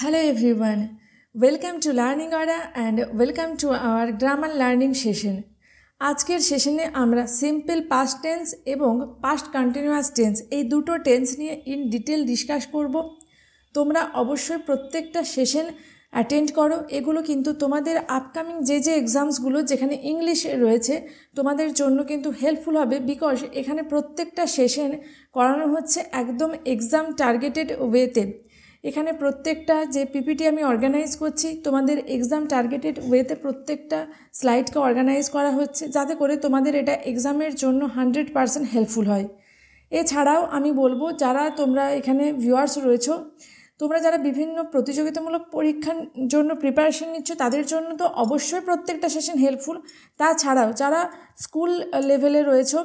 Hello everyone, welcome to Learning Aura and welcome to our grammar learning session. আজকের সেশনে আমরা simple past tense এবং past continuous tense এই দুটো tense নিয়ে ইন ডিটেল ডিসকাস করব। তোমরা অবশ্যই প্রত্যেকটা সেশন অ্যাটেন্ড করো। এগুলো কিন্তু তোমাদের আপকামিং যে এক্সামসগুলো যেখানে ইংলিশে রয়েছে তোমাদের জন্য কিন্তু হেল্পফুল হবে, বিকজ এখানে প্রত্যেকটা সেশন করানো হচ্ছে একদম এক্সাম টার্গেটেড ওয়েতে। এখানে প্রত্যেকটা যে পিপিটি আমি অর্গানাইজ করছি তোমাদের এক্সাম টার্গেটেড ওয়েতে প্রত্যেকটা স্লাইডকে অর্গানাইজ করা হচ্ছে, যাতে করে তোমাদের এটা এক্সামের জন্য 100% হেল্পফুল হয়। এছাড়াও আমি বলবো, যারা তোমরা এখানে ভিউয়ার্স রয়েছো, তোমরা যারা বিভিন্ন প্রতিযোগিতামূলক পরীক্ষার জন্য প্রিপারেশন নিচ্ছ তাদের জন্য তো অবশ্যই প্রত্যেকটা সেশন হেল্পফুল। তাছাড়াও যারা স্কুল লেভেলে রয়েছো,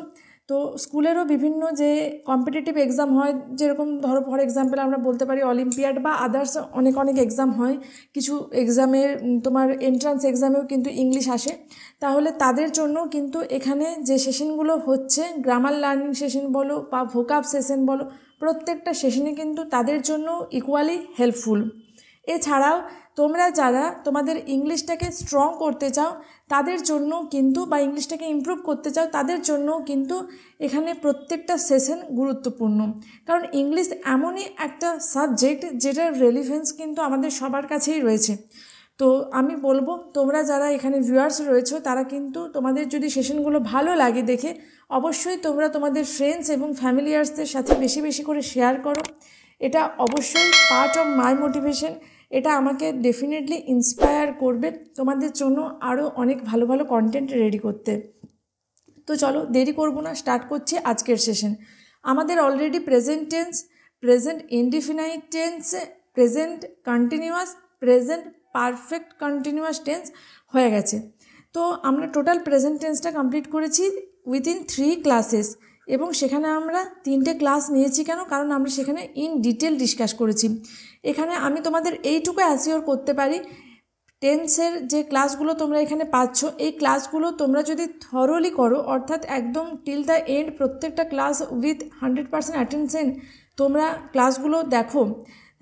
তো স্কুলেরও বিভিন্ন যে কম্পিটিটিভ এক্সাম হয়, যেরকম ধরো ফর এক্সাম্পল আমরা বলতে পারি অলিম্পিয়াড বা আদার্স অনেক এক্সাম হয়, কিছু এক্সামের তোমার এন্ট্রান্স এক্সামেও কিন্তু ইংলিশ আসে, তাহলে তাদের জন্য কিন্তু এখানে যে সেশনগুলো হচ্ছে, গ্রামার লার্নিং সেশন বলো বা ভোকাব সেশন বলো, প্রত্যেকটা সেশনে কিন্তু তাদের জন্য ইকুয়ালি হেল্পফুল। এছাড়াও তোমরা যারা তোমাদের ইংলিশটাকে স্ট্রং করতে চাও তাদের জন্য কিন্তু, বা ইংলিশটাকে ইমপ্রুভ করতে চাও তাদের জন্য কিন্তু এখানে প্রত্যেকটা সেশন গুরুত্বপূর্ণ। কারণ ইংলিশ এমনই একটা সাবজেক্ট যেটার রেলিভেন্স কিন্তু আমাদের সবার কাছেই রয়েছে। তো আমি বলবো, তোমরা যারা এখানে ভিউয়ার্স রয়েছো তারা কিন্তু তোমাদের যদি সেশনগুলো ভালো লাগে দেখে, অবশ্যই তোমরা তোমাদের ফ্রেন্ডস এবং ফ্যামিলিয়ার্সদের সাথে বেশি বেশি করে শেয়ার করো। এটা অবশ্যই পার্ট অফ মাই মোটিভেশন। এটা আমাকে ডেফিনেটলি ইন্সপায়ার করবে তোমাদের জন্য আরও অনেক ভালো ভালো কন্টেন্ট রেডি করতে। তো চলো দেরি করব না, স্টার্ট করছি আজকের সেশন। আমাদের already present tense, present indefinite tense, present continuous, present perfect continuous tense হয়ে গেছে। তো আমরা টোটাল প্রেজেন্ট টেন্সটা কমপ্লিট করেছি উইথিন 3 ক্লাসেস, এবং সেখানে আমরা 3টে ক্লাস নিয়েছি। কেন? কারণ আমরা সেখানে ইন ডিটেল ডিসকাস করেছি। এখানে আমি তোমাদের এইটুকু অ্যাসিওর করতে পারি, টেন্সের যে ক্লাসগুলো তোমরা এখানে পাচ্ছ, এই ক্লাসগুলো তোমরা যদি থরলি করো, অর্থাৎ একদম টিল দ্য এন্ড প্রত্যেকটা ক্লাস উইথ 100% অ্যাটেনশন তোমরা ক্লাসগুলো দেখো,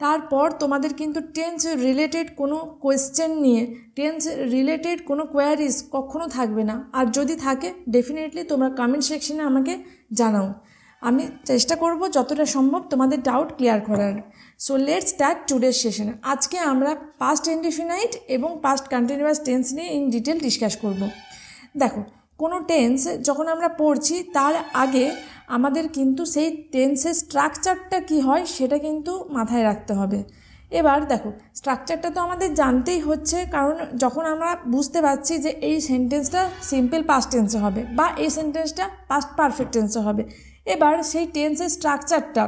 তারপর তোমাদের কিন্তু টেন্স রিলেটেড কোনো কোয়েশ্চেন নিয়ে, টেন্স রিলেটেড কোনো কোয়ারিজ কখনো থাকবে না। আর যদি থাকে ডেফিনেটলি তোমরা কমেন্ট সেকশনে আমাকে জানাও। আমি চেষ্টা করব যতটা সম্ভব তোমাদের ডাউট ক্লিয়ার করার। সো লেটস স্টার্ট টুডের সেশন। আজকে আমরা পাস্ট ইনডিফিনাইট এবং পাস্ট কন্টিনিউয়াস টেন্স নিয়ে ইন ডিটেল ডিসকাস করব। দেখো, কোনো টেন্স যখন আমরা পড়ছি তার আগে আমাদের কিন্তু সেই টেন্সের স্ট্রাকচারটা কি হয় সেটা কিন্তু মাথায় রাখতে হবে। এবার দেখো, স্ট্রাকচারটা তো আমাদের জানতেই হচ্ছে, কারণ যখন আমরা বুঝতে পারছি যে এই সেন্টেন্সটা সিম্পল পাস্ট টেন্সে হবে বা এই সেন্টেন্সটা পাস্ট পারফেক্ট টেন্সে হবে, এবার সেই টেন্সের স্ট্রাকচারটা,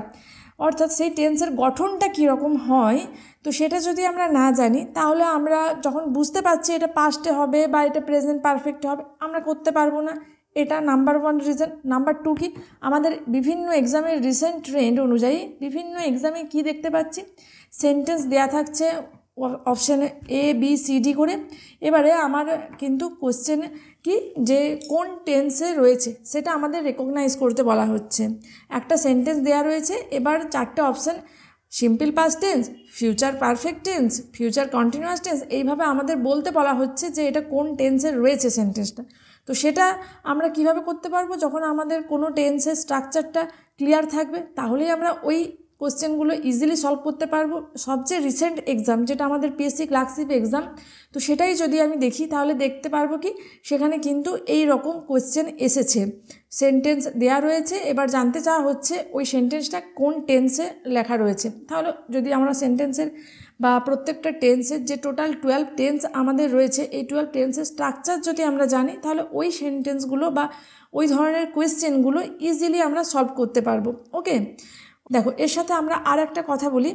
অর্থাৎ সেই টেন্সের গঠনটা কীরকম হয়, তো সেটা যদি আমরা না জানি তাহলে আমরা যখন বুঝতে পারছি এটা পাস্টে হবে বা এটা প্রেজেন্ট পারফেক্টে হবে, আমরা করতে পারবো না। এটা নাম্বার 1 রিজন। নাম্বার 2 কি, আমাদের বিভিন্ন এক্সামের রিসেন্ট ট্রেন্ড অনুযায়ী বিভিন্ন এক্সামে কি দেখতে পাচ্ছি, সেন্টেন্স দেয়া থাকছে অপশানে ABCD করে। এবারে আমার কিন্তু কোশ্চেন কি, যে কোন টেন্সে রয়েছে সেটা আমাদের রেকগনাইজ করতে বলা হচ্ছে। একটা সেন্টেন্স দেয়া রয়েছে, এবার 4টে option, simple past tense, future perfect tense, future continuous tense, এইভাবে আমাদের বলতে বলা হচ্ছে যে এটা কোন টেন্সে রয়েছে সেন্টেন্সটা। তো সেটা আমরা কিভাবে করতে পারবো, যখন আমাদের কোনো টেন্সের স্ট্রাকচারটা ক্লিয়ার থাকবে, তাহলেই আমরা ওই কোশ্চেনগুলো ইজিলি সলভ করতে পারবো। সবচেয়ে রিসেন্ট এক্সাম যেটা আমাদের পিএসসি ক্লার্কশিপ এক্সাম, তো সেটাই যদি আমি দেখি তাহলে দেখতে পারবো কি, সেখানে কিন্তু এই রকম কোশ্চেন এসেছে, সেন্টেন্স দেয়া রয়েছে, এবার জানতে চাওয়া হচ্ছে ওই সেন্টেন্সটা কোন টেন্সে লেখা রয়েছে। তাহলে যদি আমরা সেন্টেন্সের বা প্রত্যেকটা টেন্সের যে টোটাল 12 টেন্স আমাদের রয়েছে, এই 12 টেন্সের স্ট্রাকচার যদি আমরা জানি, তাহলে ওই সেন্টেন্সগুলো বা ওই ধরনের কোয়েশ্চেনগুলো ইজিলি আমরা সলভ করতে পারবো। ওকে, দেখো এর সাথে আমরা আর একটা কথা বলি,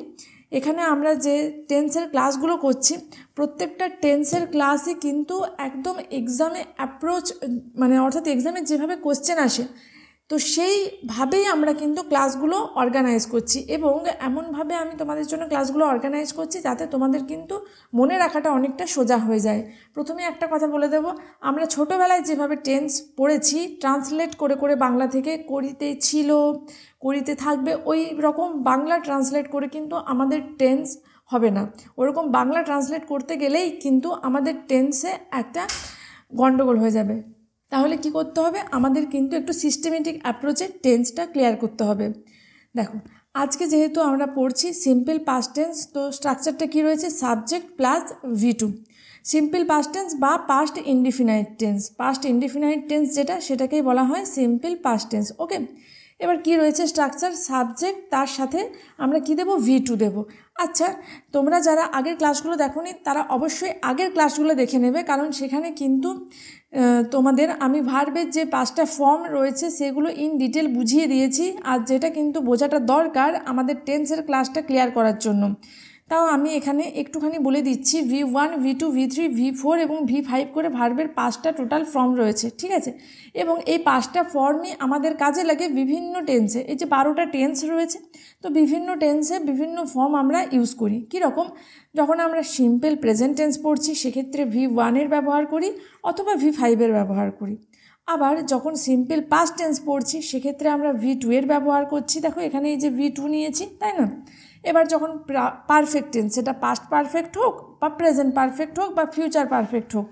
এখানে আমরা যে টেন্সের ক্লাসগুলো করছি, প্রত্যেকটা টেন্সের ক্লাসই কিন্তু একদম এক্সামে অ্যাপ্রোচ, মানে অর্থাৎ এক্সামে যেভাবে কোশ্চেন আসে তো সেইভাবেই আমরা কিন্তু ক্লাসগুলো অর্গানাইজ করছি, এবং এমনভাবে আমি তোমাদের জন্য ক্লাসগুলো অর্গানাইজ করছি যাতে তোমাদের কিন্তু মনে রাখাটা অনেকটা সোজা হয়ে যায়। প্রথমে একটা কথা বলে দেবো, আমরা ছোটোবেলায় যেভাবে টেন্স পড়েছি ট্রান্সলেট করে করে বাংলা থেকে, করিতে ছিল, করিতে থাকবে, ওই রকম বাংলা ট্রান্সলেট করে কিন্তু আমাদের টেন্স হবে না। ওরকম বাংলা ট্রান্সলেট করতে গেলেই কিন্তু আমাদের টেন্সে একটা গন্ডগোল হয়ে যাবে। তাহলে কি করতে হবে, আমাদের কিন্তু একটু সিস্টেমেটিক অ্যাপ্রোচে টেন্সটা ক্লিয়ার করতে হবে। দেখো আজকে যেহেতু আমরা পড়ছি সিম্পল পাস্ট টেন্স, তো স্ট্রাকচারটা কী রয়েছে, subject plus V2। Simple past tense বা past indefinite tense, past indefinite tense যেটা সেটাকেই বলা হয় সিম্পল পাস্ট টেন্স। ওকে, এবার কি রয়েছে স্ট্রাকচার, সাবজেক্ট তার সাথে আমরা কি দেব, V2 দেব। আচ্ছা, তোমরা যারা আগের ক্লাসগুলো দেখোনি তারা অবশ্যই আগের ক্লাসগুলো দেখে নেবে, কারণ সেখানে কিন্তু তোমাদের আমি ভার্বের যে 5টা ফর্ম রয়েছে সেগুলো ইন ডিটেল বুঝিয়ে দিয়েছি, আর যেটা কিন্তু বোঝাটা দরকার আমাদের টেন্সের ক্লাসটা ক্লিয়ার করার জন্য। তাও আমি এখানে একটুখানি বলে দিচ্ছি, V1, V2, V3, V4 এবং V5 করে ভার্বের 5টা টোটাল ফর্ম রয়েছে, ঠিক আছে। এবং এই 5টা ফর্মই আমাদের কাজে লাগে বিভিন্ন টেন্সে। এই যে 12টা টেন্স রয়েছে, তো বিভিন্ন টেন্সে বিভিন্ন ফর্ম আমরা ইউজ করি। কীরকম, যখন আমরা সিম্পল প্রেজেন্ট টেন্স পড়ছি সেক্ষেত্রে V1 এর ব্যবহার করি অথবা V5 এর ব্যবহার করি। আবার যখন সিম্পল পাস্ট টেন্স পড়ছি সেক্ষেত্রে আমরা V2 এর ব্যবহার করছি। দেখো এখানে এই যে V2 নিয়েছি, তাই না। এবার যখন পারফেক্ট টেন্স, সেটা পাস্ট পারফেক্ট হোক বা প্রেজেন্ট পারফেক্ট হোক বা ফিউচার পারফেক্ট হোক,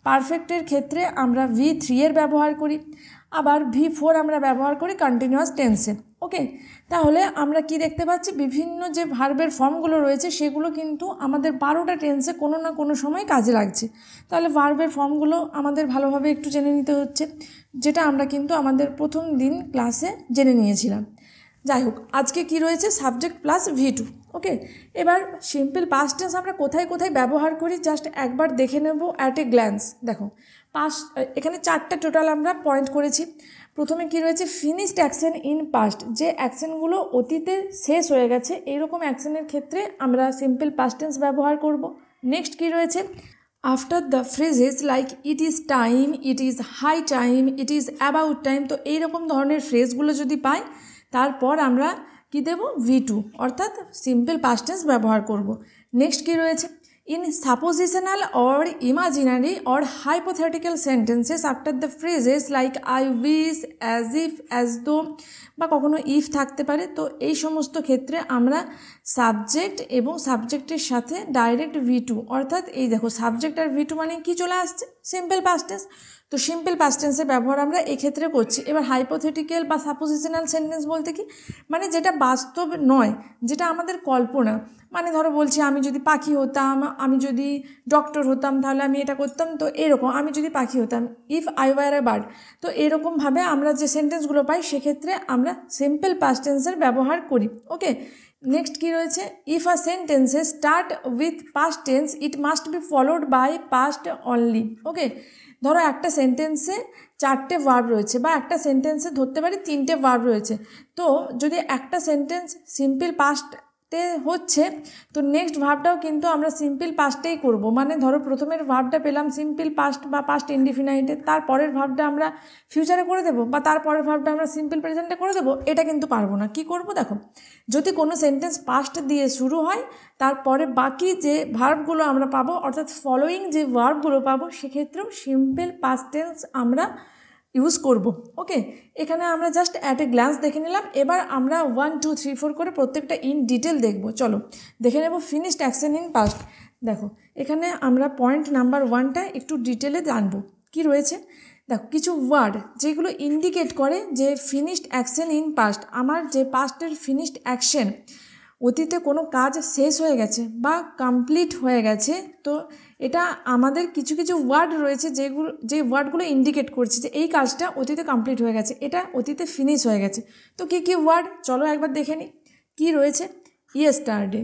পারফেক্টের ক্ষেত্রে আমরা V3 এর ব্যবহার করি। আবার V4 আমরা ব্যবহার করি কন্টিনিউয়াস টেন্সে। ওকে, তাহলে আমরা কি দেখতে পাচ্ছি, বিভিন্ন যে ভার্বের ফর্মগুলো রয়েছে সেগুলো কিন্তু আমাদের 12টা টেন্সে কোনো না কোনো সময় কাজে লাগছে। তাহলে ভার্বের ফর্মগুলো আমাদের ভালোভাবে একটু জেনে নিতে হচ্ছে, যেটা আমরা কিন্তু আমাদের প্রথম দিন ক্লাসে জেনে নিয়েছিলাম। যাই হোক, আজকে কি রয়েছে, সাবজেক্ট প্লাস V2। ওকে, এবার সিম্পল পাস্ট টেন্স আমরা কোথায় কোথায় ব্যবহার করি জাস্ট একবার দেখে নেব অ্যাট এ গ্ল্যান্স। দেখো এখানে 4টা টোটাল আমরা পয়েন্ট করেছি। প্রথমে কি রয়েছে, ফিনিশড অ্যাকশন ইন পাস্ট, যে অ্যাকশনগুলো অতীতে শেষ হয়ে গেছে এইরকম অ্যাকশনের ক্ষেত্রে আমরা সিম্পল পাস্ট টেন্স ব্যবহার করব। নেক্সট কি রয়েছে, after the phrases like it is time, it is high time, it is about time, তো এইরকম ধরনের ফ্রেজগুলো যদি পাই তারপর আমরা কি দেব, V2, অর্থাৎ সিম্পল পাস্ট টেন্স ব্যবহার করব। নেক্সট কি রয়েছে, in suppositional or imaginary or hypothetical sentences after the phrases like I wish, as if, as though বা কখনো ইফ থাকতে পারে, তো এই সমস্ত ক্ষেত্রে আমরা সাবজেক্ট এবং সাবজেক্টের সাথে ডাইরেক্ট V2, অর্থাৎ এই দেখো সাবজেক্ট আর V2 মানে কি চলে আসছে, সিম্পল পাস্ট টেন্স। তো সিম্পল পাস্ট টেন্সের ব্যবহার আমরা এক্ষেত্রে করছি। এবার হাইপোথেটিক্যাল বা সাপোজিশনাল সেন্টেন্স বলতে কি, মানে যেটা বাস্তব নয়, যেটা আমাদের কল্পনা। মানে ধরো বলছি, আমি যদি পাখি হতাম, আমি যদি ডক্টর হতাম তাহলে আমি এটা করতাম, তো এরকম আমি যদি পাখি হতাম, if I war a bird, তো এরকমভাবে আমরা যে সেন্টেন্সগুলো পাই সেক্ষেত্রে আমরা সিম্পল পাস্ট টেন্সের ব্যবহার করি। ওকে, নেক্সট কি রয়েছে, ইফ আ সেন্টেন্সে start with past tense it must be followed by past only. Okay, ধরো একটা সেন্টেন্সে 4টে ভার্ব রয়েছে বা একটা সেন্টেন্সে ধরতে পারি 3টে ভার্ব রয়েছে, তো যদি একটা সেন্টেন্স সিম্পল পাস্টে হচ্ছে তো নেক্সট ভার্বটাও কিন্তু আমরা সিম্পল পাস্টেই করব। মানে ধরো প্রথমের ভার্বটা পেলাম সিম্পল পাস্ট বা পাস্ট ইনডিফিনাইটে, তারপরের ভার্বটা আমরা ফিউচারে করে দেবো বা তারপরের ভার্বটা আমরা সিম্পল প্রেজেন্টে করে দেবো, এটা কিন্তু পারবো না। কি করব, দেখো যদি কোনো সেন্টেন্স পাস্ট দিয়ে শুরু হয় তারপরে বাকি যে ভার্বগুলো আমরা পাবো, অর্থাৎ ফলোয়িং যে ভার্বগুলো পাবো, সেক্ষেত্রেও সিম্পল পাস্ট টেন্স আমরা ইউজ করব। ওকে, এখানে আমরা জাস্ট অ্যাট এ গ্ল্যান্স দেখে নিলাম। এবার আমরা 1, 2, 3, 4 করে প্রত্যেকটা ইন ডিটেল দেখব। চলো দেখে নেব ফিনিশড অ্যাকশন ইন পাস্ট। দেখো এখানে আমরা পয়েন্ট নাম্বার 1টা একটু ডিটেলে জানবো কি রয়েছে। দেখো কিছু ওয়ার্ড যেগুলো ইন্ডিকেট করে যে ফিনিশড অ্যাকশন ইন পাস্ট, আমার যে পাস্টের ফিনিশড অ্যাকশন, অতীতে কোনো কাজ শেষ হয়ে গেছে বা কমপ্লিট হয়ে গেছে, তো এটা আমাদের কিছু কিছু ওয়ার্ড রয়েছে যে ওয়ার্ডগুলো ইন্ডিকেট করছে যে এই কাজটা অতীতে কমপ্লিট হয়ে গেছে, এটা অতীতে ফিনিশ হয়ে গেছে। তো কী কী ওয়ার্ড চলো একবার দেখে নিই। কী রয়েছে, yesterday,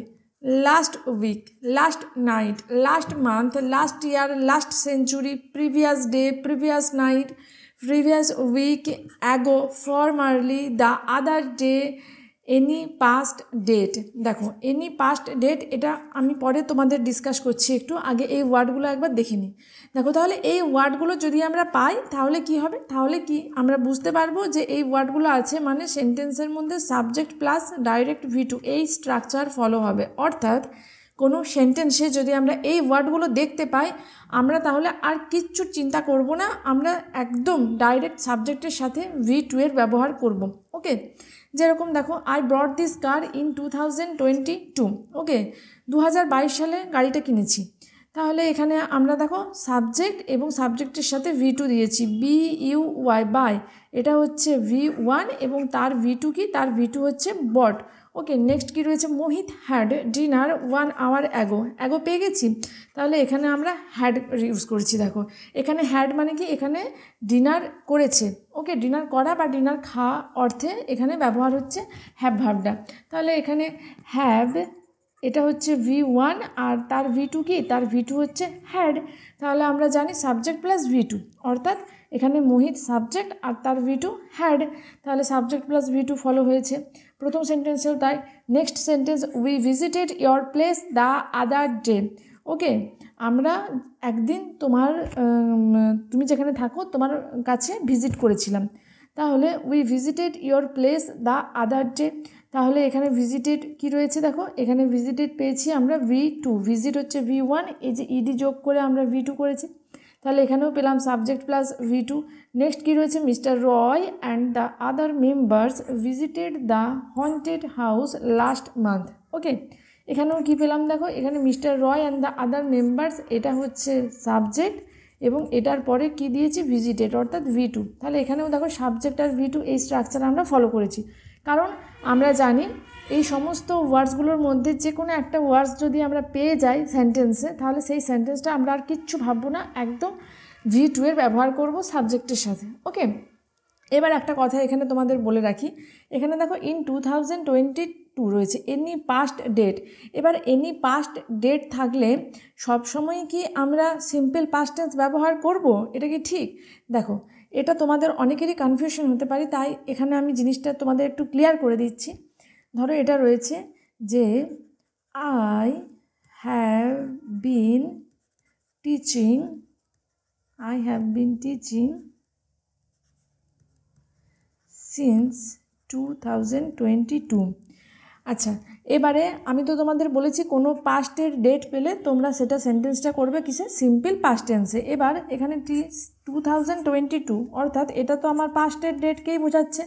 last week, last night, last month, last year, last century, previous day, previous night, previous week, ago, formerly, the other day, any past date. দেখো এনি পাস্ট ডেট এটা আমি পরে তোমাদের ডিসকাস করছি, একটু আগে এই ওয়ার্ডগুলো একবার দেখে নিই। দেখো তাহলে এই ওয়ার্ডগুলো যদি আমরা পাই তাহলে কি হবে, তাহলে কি আমরা বুঝতে পারবো যে এই ওয়ার্ডগুলো আছে মানে সেন্টেন্সের মধ্যে সাবজেক্ট প্লাস ডাইরেক্ট V2 এই স্ট্রাকচার ফলো হবে। অর্থাৎ কোনো সেন্টেন্সে যদি আমরা এই ওয়ার্ডগুলো দেখতে পাই আমরা তাহলে আর কিচ্ছু চিন্তা করব না, আমরা একদম ডাইরেক্ট সাবজেক্টের সাথে V2 এর ব্যবহার করব। ওকে, যেরকম দেখো, I brought this car in 2022, ওকে, 2022 সালে গাড়িটা কিনেছি। তাহলে এখানে আমরা দেখো সাবজেক্ট এবং সাবজেক্টের সাথে V2 দিয়েছি, BUY, বাই, এটা হচ্ছে V1 এবং তার V2 কি, তার V2 হচ্ছে বট। ওকে, নেক্সট কী রয়েছে, মোহিত হ্যাড ডিনার 1 hour অ্যাগো পেয়ে গেছি। তাহলে এখানে আমরা হ্যাড ইউজ করেছি। দেখো এখানে হ্যাড মানে কি, এখানে ডিনার করেছে। ওকে, ডিনার করা বা ডিনার খাওয়া অর্থে এখানে ব্যবহার হচ্ছে হ্যাভ ভার্বটা। তাহলে এখানে হ্যাভ, এটা হচ্ছে V1 আর তার V2 কি, তার V2 হচ্ছে হ্যাড। তাহলে আমরা জানি সাবজেক্ট প্লাস V2, অর্থাৎ এখানে মোহিত সাবজেক্ট আর তার V2 হ্যাড। তাহলে সাবজেক্ট প্লাস V2 ফলো হয়েছে প্রথম সেন্টেন্সেও তাই। Next sentence, we visited your place the other day. Okay, আমরা একদিন তুমি যেখানে থাকো তোমার কাছে ভিজিট করেছিলাম। তাহলে we visited your place the other day. তাহলে এখানে ভিজিটেড কি রয়েছে, দেখো এখানে ভিজিটেড পেয়েছি আমরা V2, ভিজিট হচ্ছে V1, এই যে ইডি যোগ করে আমরা V2 করেছি। তাহলে এখানেও পেলাম সাবজেক্ট প্লাস V2। নেক্সট কী রয়েছে, mister Roy and the other members visited the haunted house last month. Okay, এখানেও কী পেলাম, দেখো এখানে mister Roy and the other members, এটা হচ্ছে সাবজেক্ট এবং এটার পরে কি দিয়েছি, ভিজিটেড, অর্থাৎ V2। তাহলে এখানেও দেখো সাবজেক্ট আর V2 এই স্ট্রাকচার আমরা ফলো করেছি, কারণ আমরা জানি এই সমস্ত ওয়ার্ডসগুলোর মধ্যে যে কোনো একটা ওয়ার্ডস যদি আমরা পেয়ে যাই সেন্টেন্সে, তাহলে সেই সেন্টেন্সটা আমরা আর কিচ্ছু ভাববো না, একদম V2 এর ব্যবহার করব সাবজেক্টের সাথে। ওকে, এবার একটা কথা এখানে তোমাদের বলে রাখি, এখানে দেখো ইন 2022 রয়েছে, এনি পাস্ট ডেট। এবার এনি পাস্ট ডেট থাকলে সবসময় কি আমরা সিম্পল পাস্ট টেন্স ব্যবহার করব? এটা কি ঠিক? দেখো এটা তোমাদের অনেকেরই কনফিউশন হতে পারে, তাই এখানে আমি জিনিসটা তোমাদের একটু ক্লিয়ার করে দিচ্ছি। ধরো এটা রয়েছে যে I have been teaching since 2022। আচ্ছা, এবারে আমি তো তোমাদের বলেছি কোনো পাস্টের ডেট পেলে তোমরা সেটা সেন্টেন্সটা করবে কিসে, সিম্পল পাস্ট টেন্সে। এবার এখানে 2022, অর্থাৎ এটা তো আমার পাস্টের ডেটকেই বোঝাচ্ছে।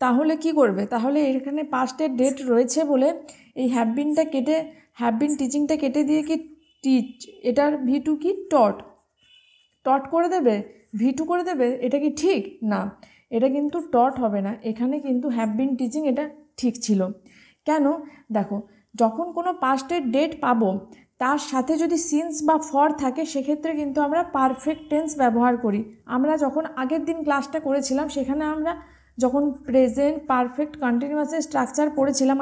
তাহলে কি করবে, তাহলে এখানে পাস্টের ডেট রয়েছে বলে এই হ্যাভ বিন টিচিংটা কেটে দিয়ে কি টিচ, এটার V2 কি টট করে দেবে, V2 করে দেবে। এটা কি ঠিক? না, এটা কিন্তু টট হবে না, এখানে কিন্তু হ্যাভ বিন টিচিং এটা ঠিক ছিল। কেন? দেখো যখন কোনো পাস্টের ডেট পাবো তার সাথে যদি সিন্স বা ফর থাকে সেক্ষেত্রে কিন্তু আমরা পারফেক্ট টেন্স ব্যবহার করি। আমরা যখন আগের দিন ক্লাসটা করেছিলাম সেখানে আমরা যখন প্রেজেন্ট পারফেক্ট কন্টিনিউয়াসের স্ট্রাকচার পড়েছিলাম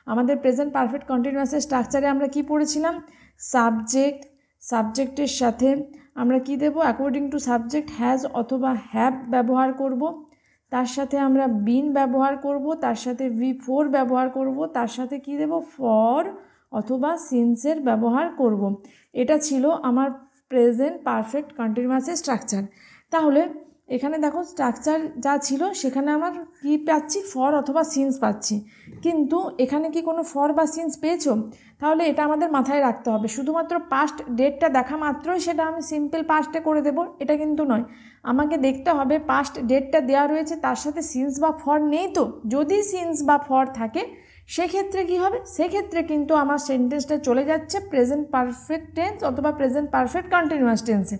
আমাদের প্রেজেন্ট পারফেক্ট কন্টিনিউয়াসের স্ট্রাকচারে আমরা কি পড়েছিলাম, সাবজেক্টের সাথে আমরা কি দেব, অ্যাকর্ডিং টু সাবজেক্ট হ্যাজ অথবা হ্যাভ ব্যবহার করব, তার সাথে আমরা বিন ব্যবহার করব, তার সাথে V4 ব্যবহার করব, তার সাথে কি দেব, ফর অথবা সিন্সের ব্যবহার করব। এটা ছিল আমার প্রেজেন্ট পারফেক্ট কন্টিনিউয়াসের স্ট্রাকচার। তাহলে এখানে দেখো স্ট্রাকচার যা ছিল সেখানে আমার কি পাচ্ছি, ফর অথবা সিন্স পাচ্ছি, কিন্তু এখানে কি কোনো ফর বা সিন্স পেয়েছো? তাহলে এটা আমাদের মাথায় রাখতে হবে, শুধুমাত্র পাস্ট ডেটটা দেখা মাত্রই সেটা আমি সিম্পল পাস্টে করে দেব এটা কিন্তু নয়। আমাকে দেখতে হবে পাস্ট ডেটটা দেওয়া রয়েছে তার সাথে সিন্স বা ফর নেই তো, যদি সিন্স বা ফর থাকে সেক্ষেত্রে কি হবে, সেক্ষেত্রে কিন্তু আমার সেন্টেন্সটা চলে যাচ্ছে প্রেজেন্ট পারফেক্ট টেন্স অথবা প্রেজেন্ট পারফেক্ট কন্টিনিউয়াস টেন্সে।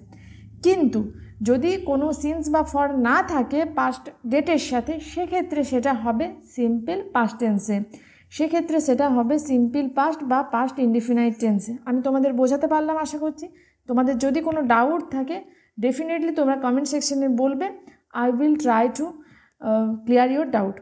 কিন্তু যদি কোনো সিন্স বা ফর না থাকে পাস্ট ডেটের সাথে সেক্ষেত্রে সেটা হবে সিম্পল পাস্ট টেন্সে, সেক্ষেত্রে সেটা হবে সিম্পল পাস্ট বা পাস্ট ইনডিফিনাইট টেন্সে। আমি তোমাদের বোঝাতে পারলাম আশা করছি। তোমাদের যদি কোনো ডাউট থাকে ডেফিনেটলি তোমরা কমেন্ট সেকশনে বলবে, I will try to clear your doubt.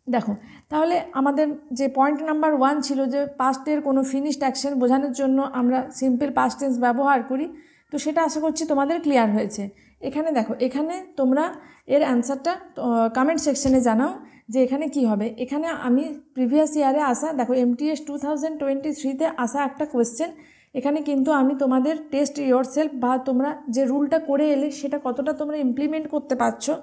দেখো তাহলে আমাদের যে পয়েন্ট নাম্বার 1 ছিল যে পাস্টের কোনো ফিনিশড অ্যাকশন বোঝানোর জন্য আমরা সিম্পল পাস্ট টেন্স ব্যবহার করি, তো সেটা আশা করছি তোমাদের ক্লিয়ার হয়েছে। এখানে দেখো, এখানে তোমরা এর অ্যান্সারটা কমেন্ট সেকশনে জানাও যে এখানে কি হবে। এখানে আমি প্রিভিয়াস ইয়ারে আসা, দেখো MTS 2023-তে আসা একটা কোয়েশ্চেন, এখানে কিন্তু আমি তোমাদের টেস্ট ইয়োরসেলফ বা তোমরা যে রুলটা করে এলে সেটা কতটা তোমরা ইমপ্লিমেন্ট করতে পারছো,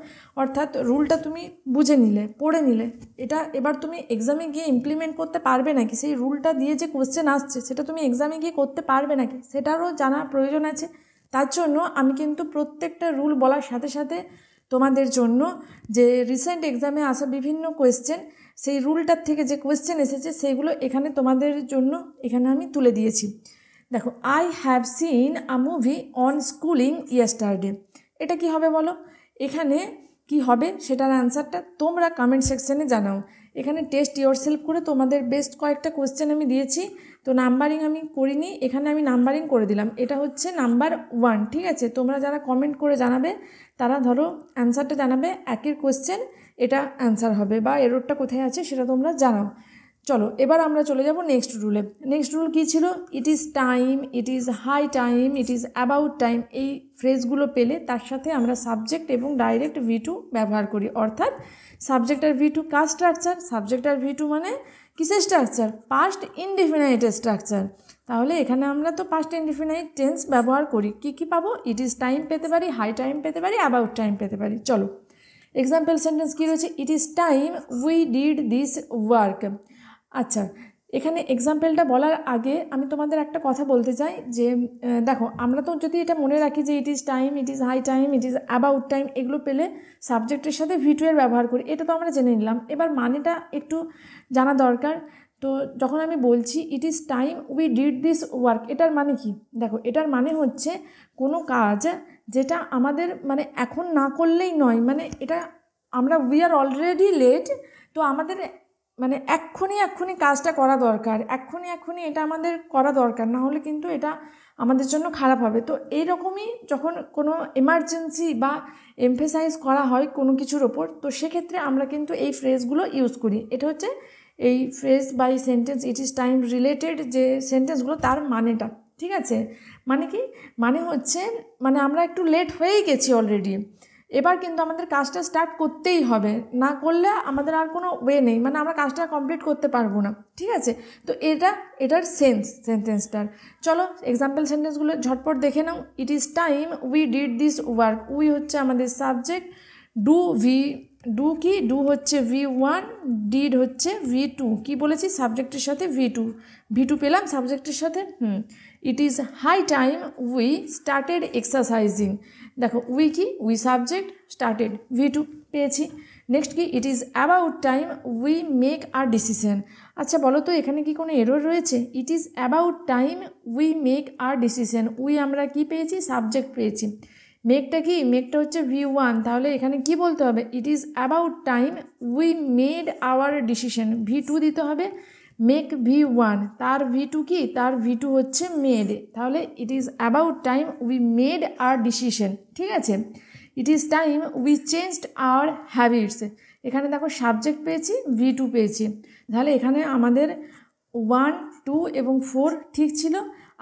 অর্থাৎ রুলটা তুমি বুঝে নিলে, পড়ে নিলে, এটা এবার তুমি এক্সামে গিয়ে ইমপ্লিমেন্ট করতে পারবে নাকি, সেই রুলটা দিয়ে যে কোয়েশ্চেন আসছে সেটা তুমি এক্সামে গিয়ে করতে পারবে নাকি সেটারও জানা প্রয়োজন আছে। তার জন্য আমি কিন্তু প্রত্যেকটা রুল বলার সাথে সাথে তোমাদের জন্য যে রিসেন্ট এক্সামে আসা বিভিন্ন কোয়েশ্চেন, সেই রুলটার থেকে যে কোয়েশ্চেন এসেছে সেইগুলো এখানে তোমাদের জন্য এখানে আমি তুলে দিয়েছি। দেখো, I have seen a movie on schooling yesterday, এটা কি হবে বলো? এখানে কি হবে সেটার অ্যান্সারটা তোমরা কমেন্ট সেকশানে জানাও। এখানে টেস্ট ইয়োরসেলফ করে তোমাদের বেস্ট কয়েকটা কোয়েশ্চেন আমি দিয়েছি, তো নাম্বারিং আমি করিনি, এখানে আমি নাম্বারিং করে দিলাম। এটা হচ্ছে নাম্বার 1, ঠিক আছে? তোমরা যারা কমেন্ট করে জানাবে তারা ধরো অ্যান্সারটা জানাবে, একের কোয়েশ্চেন এটা অ্যান্সার হবে, বা এররটা কোথায় আছে সেটা তোমরা জানাও। চলো এবার আমরা চলে যাব নেক্সট রুলে। নেক্সট রুল কী ছিল? It is time, it is high time, it is about time, এই ফ্রেজগুলো পেলে তার সাথে আমরা সাবজেক্ট এবং ডাইরেক্ট V2 ব্যবহার করি। অর্থাৎ সাবজেক্ট আর V2 কার স্ট্রাকচার? সাবজেক্ট আর V2 মানে কিসের স্ট্রাকচার? Past ইনডিফিনাইটের structure. তাহলে এখানে আমরা তো পাস্ট ইনডিফিনাইট টেন্স ব্যবহার করি। কী কী পাবো? ইট ইজ টাইম পেতে পারি, হাই টাইম পেতে পারি, অ্যাবাউট টাইম পেতে পারি। চলো এক্সাম্পল সেন্টেন্স কী রয়েছে? It is time we did this work. আচ্ছা, এখানে এক্সাম্পলটা বলার আগে আমি তোমাদের একটা কথা বলতে চাই যে দেখো, আমরা তো যদি এটা মনে রাখি যে it is time, it is high time, it is about time, এগুলো পেলে সাবজেক্টের সাথে V2 এর ব্যবহার করি, এটা তো আমরা জেনে নিলাম। এবার মানেটা একটু জানা দরকার। তো যখন আমি বলছি ইট is time we did this work, এটার মানে কি? দেখো, এটার মানে হচ্ছে কোনো কাজ যেটা আমাদের মানে এখন না করলেই নয়, মানে এটা আমরা উই আর অলরেডি লেট, তো আমাদের মানে এক্ষুনি কাজটা করা দরকার, এক্ষুনি এটা আমাদের করা দরকার, না হলে কিন্তু এটা আমাদের জন্য খারাপ হবে। তো এইরকমই যখন কোনো এমার্জেন্সি বা এমফেসাইজ করা হয় কোনো কিছুর ওপর, তো সেক্ষেত্রে আমরা কিন্তু এই ফ্রেজগুলো ইউজ করি। এটা হচ্ছে এই phrase by sentence it is time related যে সেন্টেন্সগুলো, তার মানেটা, ঠিক আছে? মানে কি? মানে হচ্ছে মানে আমরা একটু লেট হয়েই গেছি অলরেডি, এবার কিন্তু আমাদের কাজটা স্টার্ট করতেই হবে, না করলে আমাদের আর কোনো ওয়ে নেই, মানে আমরা কাজটা কমপ্লিট করতে পারবো না, ঠিক আছে? তো এটার সেন্টেন্সটার। চলো এক্সাম্পল সেন্টেন্সগুলো ঝটপট দেখে নাও। It is time we did this work, we হচ্ছে আমাদের সাবজেক্ট, ডু হচ্ছে V1, ডিড হচ্ছে V2। কি বলেছি? সাবজেক্টের সাথে V2 পেলাম সাবজেক্টের সাথে। It is high time we started exercising, দেখো উই কি? উই সাবজেক্ট, স্টার্টেড V2 পেয়েছি। নেক্সট কি? It is about time we make our decision. আচ্ছা বলো তো, এখানে কি কোনো এরর রয়েছে? It is about time we make our decision, we আমরা কি পেয়েছি? সাবজেক্ট পেয়েছি। মেকটা কি? মেকটা হচ্ছে V1, তাহলে এখানে কি বলতে হবে? ইট is about time we made hour decision, V2 দিতে হবে। মেক V1, তার V2 কি? তার V2 হচ্ছে মেড, তাহলে it is about time we made our decision, ঠিক আছে? It is time we changed our habits, এখানে দেখো সাবজেক্ট পেয়েছি, V2 পেয়েছি, তাহলে এখানে আমাদের 1, 2 এবং 4 ঠিক ছিল।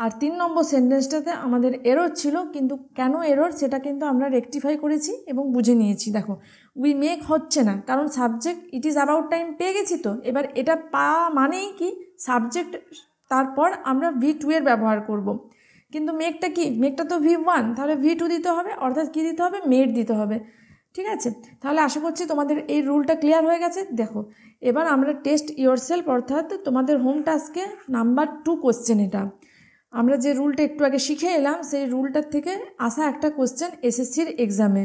আর 3 নম্বর সেন্টেন্সটাতে আমাদের এরর ছিল, কিন্তু কেন এরর সেটা কিন্তু আমরা রেকটিফাই করেছি এবং বুঝে নিয়েছি। দেখো, উই মেক হচ্ছে না, কারণ subject it is about time পেয়ে গেছি, তো এবার এটা পাওয়া মানেই কি? সাবজেক্ট, তারপর আমরা V2 এর ব্যবহার করব। কিন্তু মেকটা কি? মেকটা তো V1, তাহলে V2 দিতে হবে, অর্থাৎ কী দিতে হবে? মেড দিতে হবে, ঠিক আছে? তাহলে আশা করছি তোমাদের এই রুলটা ক্লিয়ার হয়ে গেছে। দেখো এবার আমরা টেস্ট ইয়োরসেলফ, অর্থাৎ তোমাদের হোম টাস্কে নাম্বার 2 কোশ্চেন, এটা আমরা যে রুলটা একটু আগে শিখে এলাম সেই রুলটার থেকে আসা একটা কোশ্চেন এসএসসির এক্সামে।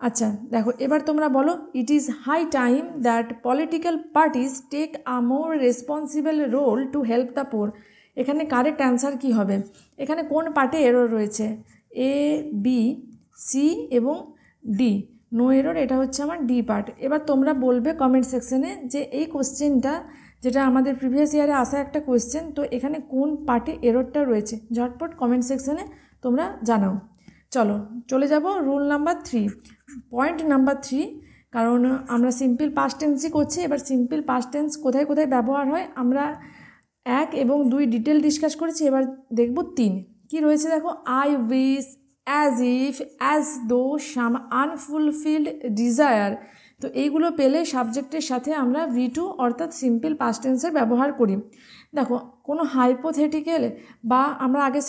আচ্ছা দেখো, এবার তোমরা বলো, it is high time that political parties take a more responsible role to help the poor, এখানে কারেক্ট অ্যান্সার কী হবে? এখানে কোন পার্টে এরর রয়েছে? A, B, C এবং D, নো এরর, এটা হচ্ছে আমার D পার্ট। এবার তোমরা বলবে কমেন্ট সেকশনে যে এই কোশ্চেনটা যেটা আমাদের প্রিভিয়াস ইয়ারে আসা একটা কোয়েশ্চেন, তো এখানে কোন পার্টে এররটা রয়েছে, ঝটপট কমেন্ট সেকশনে তোমরা জানাও। চলো চলে যাব রুল নাম্বার 3, পয়েন্ট নাম্বার 3, কারণ আমরা সিম্পল পাস্ট টেন্সই করছি। এবার সিম্পল পাস্ট টেন্স কোথায় কোথায় ব্যবহার হয় আমরা 1 এবং 2 ডিটেল ডিসকাস করেছি, এবার দেখব 3 কি রয়েছে। দেখো, I wish, as if, as though, some আনফুলফিলড desire, তো এইগুলো পেলে সাবজেক্টের সাথে আমরা V2 অর্থাৎ সিম্পল পাস্ট টেন্সের ব্যবহার করি। দেখো কোনো হাইপোথেটিক্যাল বা আমরা আগে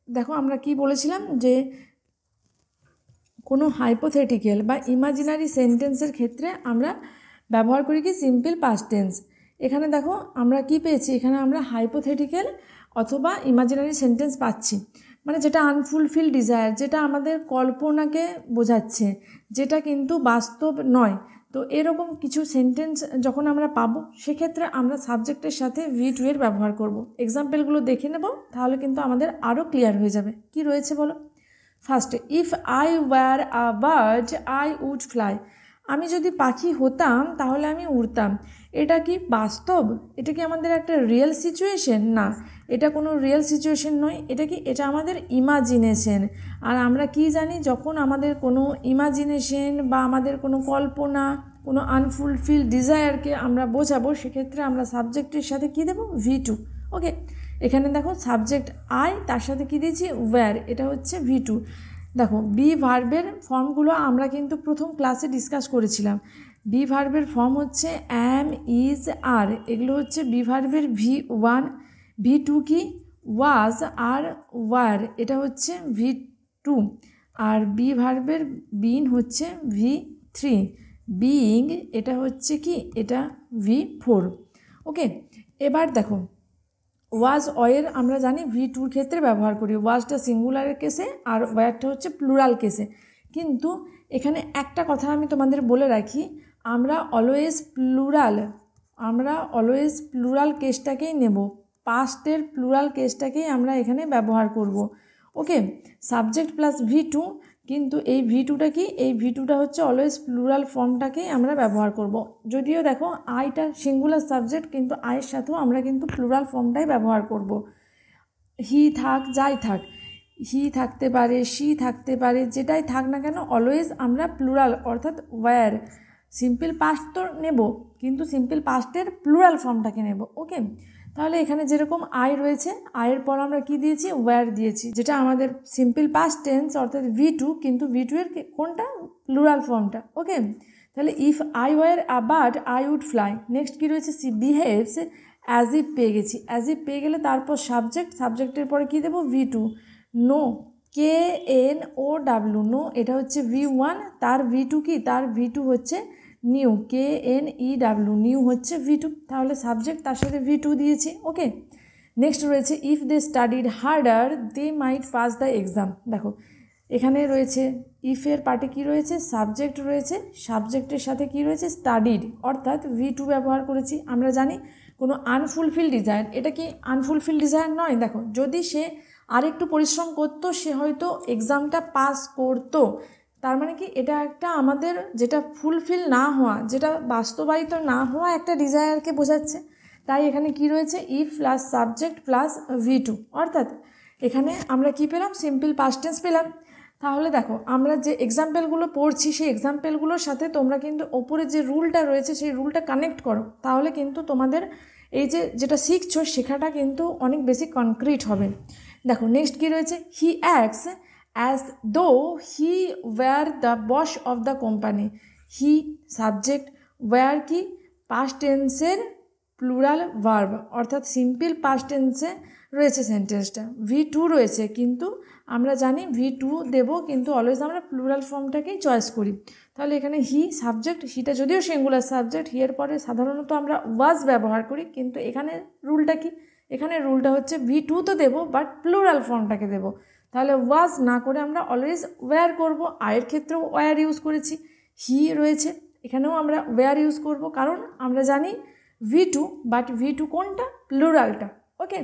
দেখো আমরা কি বলেছিলাম যে কোনো হাইপোথেটিক্যাল বা ইমাজিনারি সেন্টেন্সের ক্ষেত্রে আমরা ব্যবহার করি কি? Simple past tense. এখানে দেখো আমরা কি পেয়েছি? এখানে আমরা হাইপোথেটিক্যাল অথবা ইমাজিনারি সেন্টেন্স পাচ্ছি। মানে যেটা আনফুলফিল ডিজায়ার, যেটা আমাদের কল্পনাকে বোঝাচ্ছে, যেটা কিন্তু বাস্তব নয়। তো এরকম কিছু সেন্টেন্স যখন আমরা পাবো সেক্ষেত্রে আমরা সাবজেক্টের সাথে V2 এর ব্যবহার করব। এক্সাম্পলগুলো দেখে নেব, তাহলে কিন্তু আমাদের আরও ক্লিয়ার হয়ে যাবে। কি রয়েছে বলো? ফার্স্টে, if I were a bird I would fly. আমি যদি পাখি হতাম তাহলে আমি উড়তাম। এটা কি বাস্তব? এটা কি আমাদের একটা রিয়েল সিচুয়েশন? না, এটা কোনো রিয়েল সিচুয়েশন নয়। এটা কি? এটা আমাদের ইমাজিনেশন। আর আমরা কি জানি, যখন আমাদের কোনো ইমাজিনেশন বা আমাদের কোনো কল্পনা, কোনো আনফুলফিল ডিজায়ারকে আমরা বোঝাবো, সেক্ষেত্রে আমরা সাবজেক্টের সাথে কি দেবো? V2। ওকে, এখানে দেখো সাবজেক্ট আই, তার সাথে কি দিয়েছি? ওয়্যার, এটা হচ্ছে V2। দেখো বি ভার্বের ফর্মগুলো আমরা কিন্তু প্রথম ক্লাসে ডিসকাস করেছিলাম। বি ভার্বের ফর্ম হচ্ছে অ্যাম, ইজ, আর। এগুলো হচ্ছে বি ভার্বের V1। V2 কি? ওয়াজ আর ওয়ার, এটা হচ্ছে V2। আর বি ভার্বের বিন হচ্ছে V3। বিইং, এটা হচ্ছে কি? এটা V4। ওকে, এবার দেখো ওয়াজ অয়ের আমরা জানি V2-র ক্ষেত্রে ব্যবহার করি। ওয়াজটা সিঙ্গুলারের কেসে আর ওয়ারটা হচ্ছে প্লুরাল কেসে। কিন্তু এখানে একটা কথা আমি তোমাদের বলে রাখি, আমরা অলওয়েজ প্লুরাল কেসটাকেই নেব, পাস্টের প্লুরাল কেসটাকেই আমরা এখানে ব্যবহার করব। ওকে, সাবজেক্ট প্লাস V2, কিন্তু এই V2টা কি? এই V2টা হচ্ছে অলওয়েজ প্লুরাল ফর্মটাকেই আমরা ব্যবহার করব। যদিও দেখো আইটা সিঙ্গুলার সাবজেক্ট, কিন্তু আয়ের সাথেও আমরা কিন্তু প্লুরাল ফর্মটাই ব্যবহার করব। হি থাক, যাই থাক, হি থাকতে পারে, শি থাকতে পারে, যেটাই থাক না কেন অলওয়েজ আমরা প্লুরাল অর্থাৎ ওয়্যার, সিম্পল পাস্ট তো নেব, কিন্তু সিম্পল পাস্টের প্লুরাল ফর্মটাকে নেব। ওকে, তাহলে এখানে যেরকম আই রয়েছে, আয়ের পর আমরা কি দিয়েছি? ওয়্যার দিয়েছি, যেটা আমাদের সিম্পল পাস্ট টেন্স অর্থাৎ V2, কিন্তু V2 এর কোনটা? প্লুরাল ফর্মটা। ওকে, তাহলে if I were a bird I would fly. Next কী রয়েছে? সি বিহেভস অ্যাজ ইফ পেয়ে গেছি। অ্যাজ ইফ পেয়ে গেলে তারপর সাবজেক্টের পরে কী দেবো? V2। নো, KNOW, নো, এটা হচ্ছে V1। তার V2 কি? তার V2 হচ্ছে নিউ, KNEW, নিউ হচ্ছে V2। তাহলে সাবজেক্ট তার সাথে V2 দিয়েছি। ওকে, নেক্সট রয়েছে if they studied harder they might pass the exam. দেখো এখানে রয়েছে ইফের পার্টে কি রয়েছে? সাবজেক্ট রয়েছে, সাবজেক্টের সাথে কি রয়েছে? স্টাডিড, অর্থাৎ V2 ব্যবহার করেছি। আমরা জানি কোনো আনফুলফিল ডিজায়ার, এটা কি আনফুলফিল ডিজায়ার নয়? দেখো যদি সে আরেকটু পরিশ্রম করতো, সে হয়তো এক্সামটা পাস করতো। তার মানে কি? এটা একটা আমাদের যেটা ফুলফিল না হওয়া, যেটা বাস্তবায়িত না হওয়া একটা ডিজায়ারকে বোঝাচ্ছে। তাই এখানে কি রয়েছে? If plus subject plus V2, অর্থাৎ এখানে আমরা কি পেলাম? সিম্পল পাস্ট টেন্স পেলাম। তাহলে দেখো আমরা যে এক্সাম্পলগুলো পড়ছি, সেই এক্সাম্পলগুলোর সাথে তোমরা কিন্তু ওপরে যে রুলটা রয়েছে সেই রুলটা কানেক্ট করো, তাহলে কিন্তু তোমাদের এই যেটা শিখছো শেখাটা কিন্তু অনেক বেশি কনক্রিট হবে। দেখো নেক্সট কী রয়েছে? হি acts as though he were the boss of the company. He subject, were কি? পাস্ট টেন্সের প্লুরাল ভার্ব, অর্থাৎ সিম্পল পাস্ট টেন্সে রয়েছে সেন্টেন্সটা। V2 রয়েছে, কিন্তু আমরা জানি V2 দেব, কিন্তু অলওয়েজ আমরা প্লুরাল ফর্মটাকেই চয়েস করি। তাহলে এখানে হি সাবজেক্ট, হিটা যদিও সিঙ্গুলার সাবজেক্ট, হিয়ের পরে সাধারণত আমরা ওয়াজ ব্যবহার করি, কিন্তু এখানে রুলটা কি? এখানে রুলটা হচ্ছে V2 তো দেবো, বাট প্লুরাল ফর্মটাকে দেবো। তাহলে ওয়াজ না করে আমরা অলওয়েজ ওয়্যার করব। আয়ের ক্ষেত্রেও ওয়্যার ইউজ করেছি। হি রয়েছে, এখানেও আমরা ওয়্যার ইউজ করব, কারণ আমরা জানি V2, বাট V2 কোনটা? প্লুরালটা। ওকে,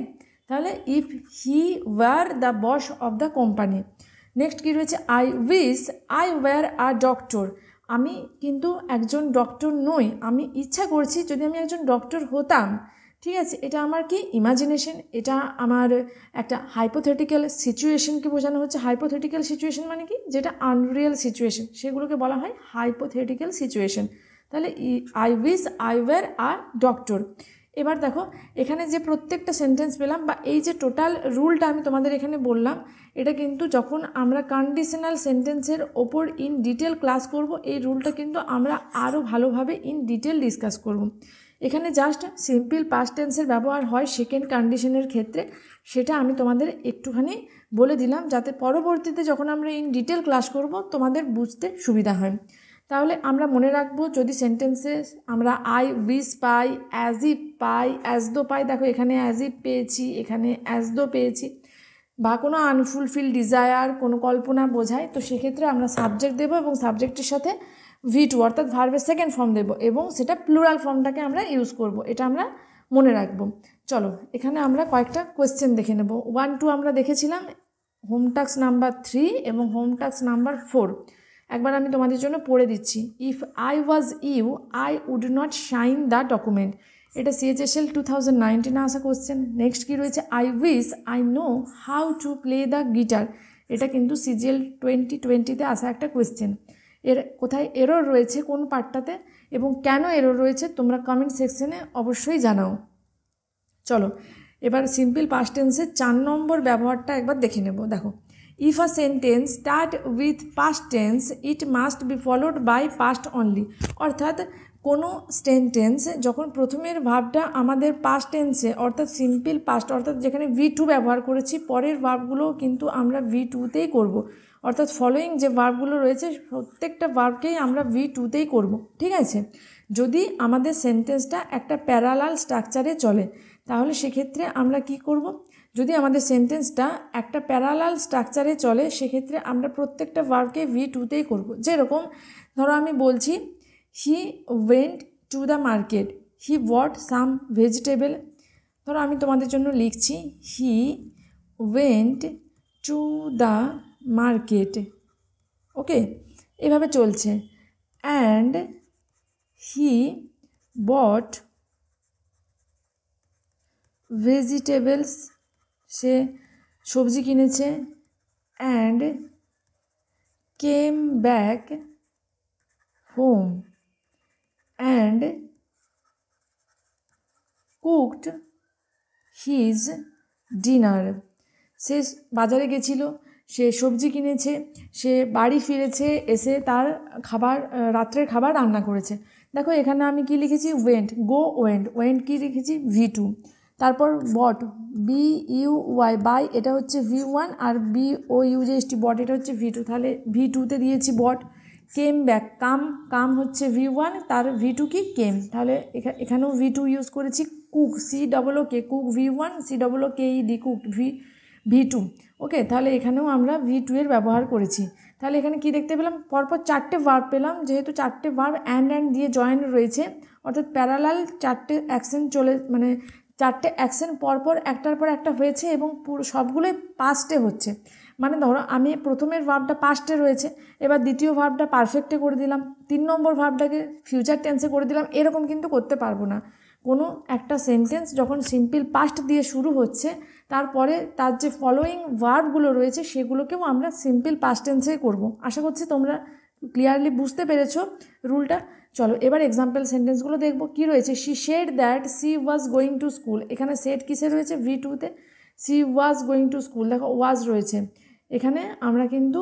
তাহলে if he were the boss of the company. Next কী রয়েছে? I wish I were a doctor. আমি কিন্তু একজন ডক্টর নই, আমি ইচ্ছা করছি যদি আমি একজন ডক্টর হতাম। ঠিক আছে, এটা আমার কি? ইমাজিনেশন, এটা আমার একটা হাইপোথেটিক্যাল সিচুয়েশনকে বোঝানো হচ্ছে। হাইপোথেটিক্যাল সিচুয়েশন মানে কি? যেটা আনরিয়েল সিচুয়েশন, সেগুলোকে বলা হয় হাইপোথেটিক্যাল সিচুয়েশন। তাহলে I wish I were a doctor. এবার দেখো এখানে যে প্রত্যেকটা সেন্টেন্স পেলাম, বা এই যে টোটাল রুলটা আমি তোমাদের এখানে বললাম, এটা কিন্তু যখন আমরা কন্ডিশনাল সেন্টেন্সের ওপর ইন ডিটেল ক্লাস করব, এই রুলটা কিন্তু আমরা আরও ভালোভাবে ইন ডিটেল ডিসকাস করব। এখানে জাস্ট সিম্পল পাস্ট টেন্সের ব্যবহার হয় সেকেন্ড কন্ডিশনের ক্ষেত্রে, সেটা আমি তোমাদের একটুখানি বলে দিলাম, যাতে পরবর্তীতে যখন আমরা ইন ডিটেল ক্লাস করব তোমাদের বুঝতে সুবিধা হয়। তাহলে আমরা মনে রাখবো, যদি সেন্টেন্সে আমরা আই উইশ পাই, অ্যাজ ইফ পাই, অ্যাজ দো পাই, দেখো এখানে অ্যাজ ইফ পেয়েছি, এখানে অ্যাজ দো পেয়েছি, বা কোনো আনফুলফিল ডিজায়ার, কোনো কল্পনা বোঝায়, তো সেক্ষেত্রে আমরা সাবজেক্ট দেবো এবং সাবজেক্টের সাথে V2 অর্থাৎ ভার্বের সেকেন্ড ফর্ম দেবো এবং সেটা প্লুরাল ফর্মটাকে আমরা ইউজ করব, এটা আমরা মনে রাখবো। চলো এখানে আমরা কয়েকটা কোয়েশ্চেন দেখে নেব। 1, 2 আমরা দেখেছিলাম, হোম টাস্ক নাম্বার 3 এবং হোম টাস্ক নাম্বার 4 একবার আমি তোমাদের জন্য পড়ে দিচ্ছি। If I was you I would not sign the document, এটা CHSL 2019 আসা কোশ্চেন। নেক্সট কী রয়েছে, I wish I know how to play the guitar, এটা কিন্তু CGL 2020-তে আসা একটা কোয়েশ্চেন। এর কোথায় এরর রয়েছে, কোন পার্টটাতে এবং কেন এরর রয়েছে তোমরা কমেন্ট সেকশনে অবশ্যই জানাও। চলো এবার সিম্পল পাস্ট টেন্সের 4 নম্বর ব্যবহারটা একবার দেখে নেব। দেখো, if a sentence start with past tense it must be followed by past only, অর্থাৎ কোনো সেন্টেন্স যখন প্রথমের ভার্বটা আমাদের পাস্ট টেন্সে অর্থাৎ সিম্পল পাস্ট অর্থাৎ যেখানে V2 ব্যবহার করেছি, পরের ভার্বগুলোও কিন্তু আমরা V2তেই করব, অর্থাৎ ফলোয়িং যে ভার্বগুলো রয়েছে প্রত্যেকটা ভার্বকেই আমরা V2তেই করব, ঠিক আছে। যদি আমাদের সেন্টেন্সটা একটা প্যারালাল স্ট্রাকচারে চলে তাহলে সেক্ষেত্রে আমরা কি করব, যদি আমাদের সেন্টেন্সটা একটা প্যারালাল স্ট্রাকচারে চলে সেক্ষেত্রে আমরা প্রত্যেকটা ভার্বকে V2তেই করব। যেরকম ধরো আমি বলছি he went to the market, he bought some vegetable, ধরো আমি তোমাদের জন্য লিখছি he went to the market, okay, এভাবে চলছে। অ্যান্ড হি বট ভেজিটেবলস, সে সবজি কিনেছে। And came back home and cooked his dinner, সে বাজারে গেছিল, সে সবজি কিনেছে, সে বাড়ি ফিরেছে, এসে তার খাবার রাত্রের খাবার রান্না করেছে। দেখো এখানে আমি কি লিখেছি, ওয়েন্ট, গো ওয়েন্ট, ওয়েন্ট কি লিখেছি V2, তারপর বট BUY বাই, এটা হচ্ছে V1 আর BOUGST বট এটা হচ্ছে V2, তাহলে V2তে দিয়েছি বট। কেম ব্যাক, কাম হচ্ছে V1, তার V2 কি কেম, তাহলে এখানেও V2 ইউজ করেছি। Cook COOK, cook V1, COOKED cook V2, ওকে, তাহলে এখানেও আমরা V2 এর ব্যবহার করেছি। তাহলে এখানে কি দেখতে পেলাম, পরপর 4টে ভার্ব পেলাম, যেহেতু 4টে ভার্ব অ্যান্ড দিয়ে জয়েন রয়েছে অর্থাৎ প্যারালাল 4টে অ্যাকশন চলে, মানে 4টে অ্যাকশন পরপর একটার পর একটা হয়েছে এবং পুরো সবগুলোই পাস্টে হচ্ছে। মানে ধরো আমি প্রথমের ভার্বটা পাস্টে রয়েছে, এবার দ্বিতীয় ভার্বটা পারফেক্টে করে দিলাম, 3 নম্বর ভার্বটাকে ফিউচার টেন্সে করে দিলাম, এরকম কিন্তু করতে পারবো না। কোনো একটা সেন্টেন্স যখন সিম্পল পাস্ট দিয়ে শুরু হচ্ছে তারপরে তার যে ফলোয়িং ভার্বগুলো রয়েছে সেগুলোকেও আমরা সিম্পল পাস্ট টেন্সেই করব। আশা করছি তোমরা ক্লিয়ারলি বুঝতে পেরেছো রুলটা। চলো এবার এক্সাম্পল সেন্টেন্সগুলো দেখবো কি রয়েছে। She said that she was going to school, এখানে সেড কিসে রয়েছে, V2তে। She was going to school, দেখো ওয়াজ রয়েছে, এখানে আমরা কিন্তু